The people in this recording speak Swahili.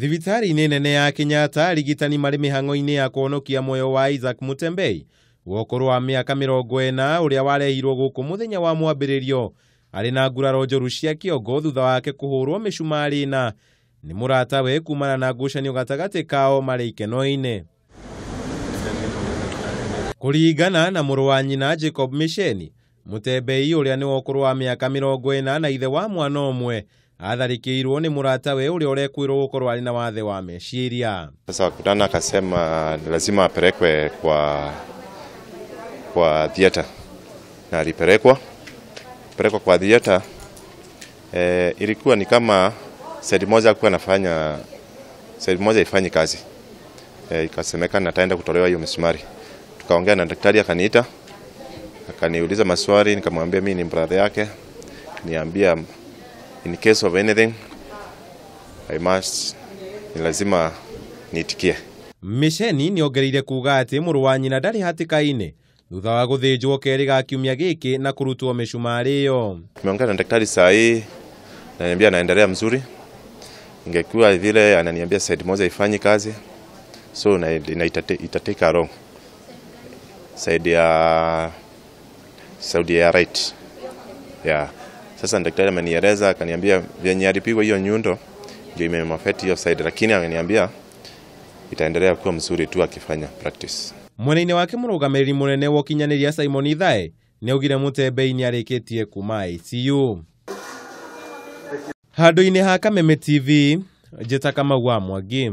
Thibitari-ini nene ya Kenyatta urigitani mari mihango-ini ya kuhonokia moyo wa Mutembei wokuru wa miaka 40 uria warehirwo guku muthenya wa mwambiririo ari na nguraro njoru cia kiongo thutha wake kuhurwo micumari na ni muratawe kumana na ngucanio gatagati kao mari ikeno-ini. Kuringana na muru wa nyina Jacob Misheni, Mutembei uria ni wokuru wa miaka 40 na ithe wa mwana omwe atharikiirwo ni muratawe uria urekwirwo gukorwo ari na wathe wa meciria. Sasa wakutana akasema lazima apelekwe kwa theater, na alipelekwa kwa theater. Ilikuwa ni kama side moja alikuwa anafanya, side moja ifanyi kazi. Ikasemekana ataenda kutolewa hiyo misumari. Tukaongea na daktari, akaniita akaniuliza maswali, nikamwambia mimi ni brother yake, niambia in case of anything ni lazima niitikie. Misheni ni ongereire kuga ati muru wa nyina ndari hatikaine thutha wa guthinjwo keri ga kiumia giki na kurutwo micumari iyo. Tumeongea na daktari saa hii, ananiambia anaendelea mzuri. Ingekuwa vile ananiambia side moja ifanyi kazi, so na itateka wrong side ya right. Yeah. Sasa daktari amenieleza, akaniambia vyenye alipigwa hiyo nyundo ndio imemafect hiyo side, lakini ananiambia itaendelea kuwa mzuri tu akifanya practice. Mwene wake murugamiriri munene wo kinyaniria Simon Thaa ni augire Mutembei ni arikitie kuma ICU. Handu-ini ha Kameme TV, njita kama wa Mwangi.